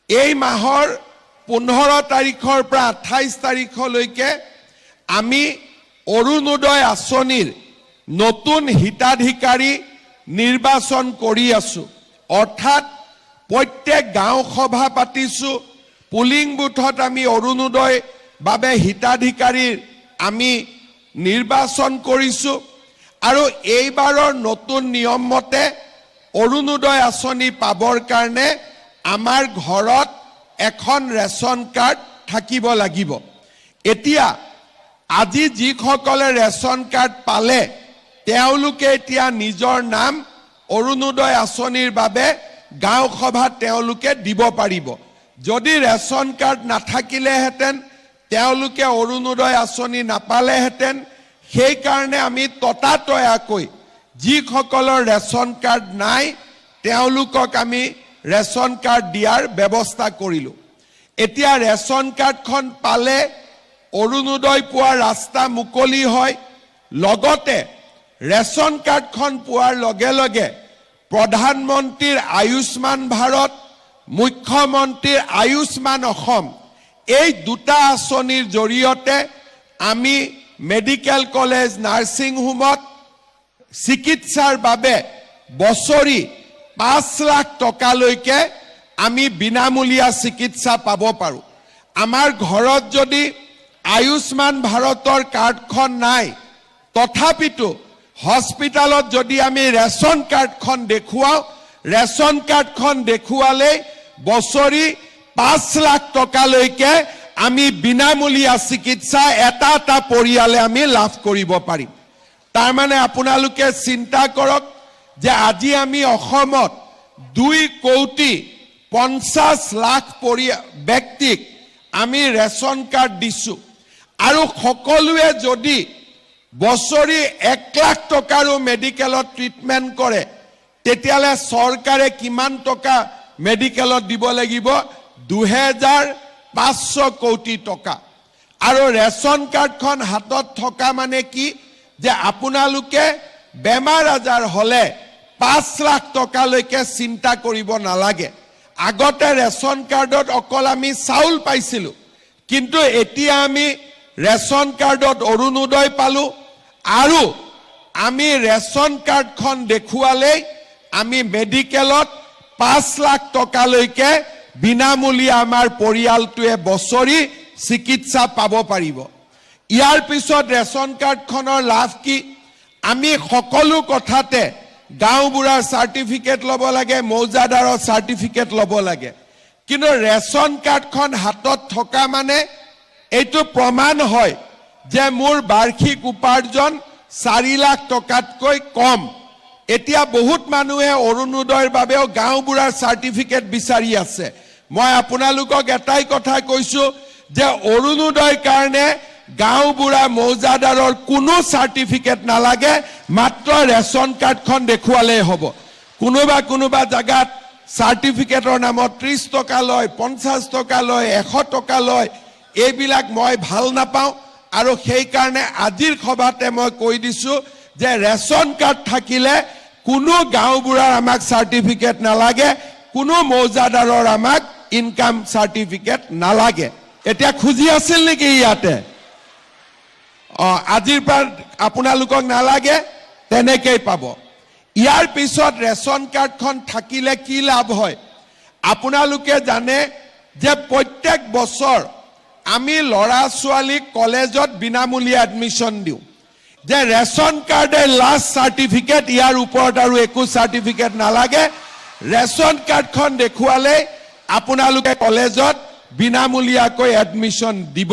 এই মাহৰ 15 তাৰিখৰ পৰা 28 তাৰিখলৈকে আমি অৰুণোদয় আঁচনিৰ নতুন হিতাধিকাৰী নিৰ্বাচন কৰি আছো। অৰ্থাৎ প্ৰত্যেক গাঁও সভা পাতিছো, পুলিং বুথত আমি অৰুণোদয় বাবে হিতাধিকাৰীৰ আমি নিৰ্বাচন কৰিছো। আৰু এইবাৰৰ নতুন নিয়ম মতে অৰুণোদয় আঁচনি পাবৰ কাৰণে আমাৰ ঘৰত এখন ৰেচন কাৰ্ড থাকিব লাগিব। এতিয়া আজি যিসকলে ৰেচন কাৰ্ড পালে তেওঁলোকে এতিয়া নিজৰ নাম অৰুণোদয় আঁচনিৰ বাবে গাঁও সভাত তেওঁলোকে দিব পাৰিব। যদি ৰেচন কাৰ্ড নাথাকিলেহেঁতেন তেওঁলোকে অৰুণোদয় আঁচনি নাপালেহেঁতেন। সেইকাৰণে আমি ততাতৈয়াকৈ যিসকলৰ ৰেচন কাৰ্ড নাই তেওঁলোকক আমি ৰেচন কাৰ্ড দিয়াৰ ব্যৱস্থা কৰিলো। এতিয়া ৰেচন কাৰ্ডখন পালে অৰুণোদয় পোৱাৰ ৰাস্তা মুকলি হয়। লগতে ৰেচন কাৰ্ডখন পোৱাৰ লগে লগে প্ৰধানমন্ত্ৰীৰ আয়ুষ্মান ভাৰত, মুখ্যমন্ত্ৰীৰ আয়ুষ্মান অসম এই দুটা আঁচনিৰ জৰিয়তে আমি মেডিকেল কলেজ, নাৰ্ছিং হোমত চিকিৎসাৰ বাবে বছৰি 5 লাখ টকালৈকে আমি বিনামূলীয়া চিকিৎসা পাব পাৰো। আমাৰ ঘৰত যদি আয়ুষ্মান ভাৰতৰ কাৰ্ডখন নাই, তথাপিতো হস্পিটালত যদি আমি ৰেচন কাৰ্ডখন দেখুৱাও, ৰেচন কাৰ্ডখন দেখুৱালে বছৰি 5 লাখ টকালৈকে আমি বিনামূলীয়া চিকিৎসা এটা এটা পৰিয়ালে আমি লাভ কৰিব পাৰিম। তাৰ মানে আপোনালোকে চিন্তা কৰক যে আজি আমি অসমত 2,50 লাখ ব্যক্তিক আমি ৰেচন কাৰ্ড দিছো। আৰু সকলোৱে যদি বছৰি 1 লাখ টকাৰো মেডিকেলত ট্ৰিটমেণ্ট কৰে তেতিয়ালে চৰকাৰে কিমান টকা মেডিকেলত দিব লাগিব? 2,500 কোটি টকা। আৰু ৰেচন কাৰ্ডখন হাতত থকা মানে কি যে আপোনালোকে বেমাৰ আজাৰ হলে 5 লাখ টকালৈকে চিন্তা কৰিব নালাগে। আগতে ৰেচন কাৰ্ডত অকল আমি চাউল পাইছিলো, কিন্তু এতিয়া আমি ৰেচন কাৰ্ডত অৰুণোদয় পালো। আৰু আমি ৰেচন কাৰ্ডখন দেখুৱালেই আমি মেডিকেলত 5 লাখ টকালৈকে বিনামূলীয়া আমাৰ পৰিয়ালটোৱে বছৰি চিকিৎসা পাব পাৰিব। ইয়াৰ পিছত ৰেচন কাৰ্ডখনৰ লাভ কি? আমি সকলো কথাতে গাঁওবুঢ়াৰ চাৰ্টিফিকেট ল'ব লাগে, মৌজাদাৰৰ চাৰ্টিফিকেট ল'ব লাগে। কিন্তু ৰেচন কাৰ্ডখন হাতত থকা মানে এইটো প্ৰমাণ হয় যে মোৰ বাৰ্ষিক উপাৰ্জন 4 লাখ টকাতকৈ কম। এতিয়া বহুত মানুহে অৰুণোদয়ৰ বাবেও গাঁওবুঢ়াৰ চাৰ্টিফিকেট বিচাৰি আছে। মই আপোনালোকক এটাই কথা কৈছো যে অৰুণোদয়ৰ কাৰণে গাঁওবুঢ়া, মৌজাদাৰৰ কোনো চাৰ্টিফিকেট নালাগে, মাত্ৰ ৰেচন কাৰ্ডখন দেখুৱালেই হ'ব। কোনোবা জাগাত চাৰ্টিফিকেটৰ নামত 30 টকা লয়, 50 টকা লয়, 100 টকা লয়। এইবিলাক মই ভাল নাপাওঁ। আৰু সেইকাৰণে আজিৰ সভাতে মই কৈ দিছো যে ৰেচন কাৰ্ড থাকিলে কোনো গাঁওবুঢ়াৰ আমাক চাৰ্টিফিকেট নালাগে, কোনো মৌজাদাৰৰ আমাক ইনকাম চাৰ্টিফিকেট নালাগে। এতিয়া খুজি আছিল নেকি ইয়াতে? আজিৰ পৰা আপোনালোকক নালাগে, তেনেকেই পাব। ইয়াৰ পিছত ৰেচন কাৰ্ডখন থাকিলে কি লাভ হয় আপোনালোকে জানে যে প্ৰত্যেক বছৰ আমি ল'ৰা ছোৱালীক কলেজত বিনামূলীয়া এডমিশ্যন দিওঁ। যে ৰেচন কাৰ্ডে লাষ্ট চাৰ্টিফিকেট, ইয়াৰ ওপৰত আৰু একো চাৰ্টিফিকেট নালাগে। ৰেচন কাৰ্ডখন দেখুৱালে আপোনালোকে কলেজত বিনামূলীয়াকৈ এডমিশ্যন দিব।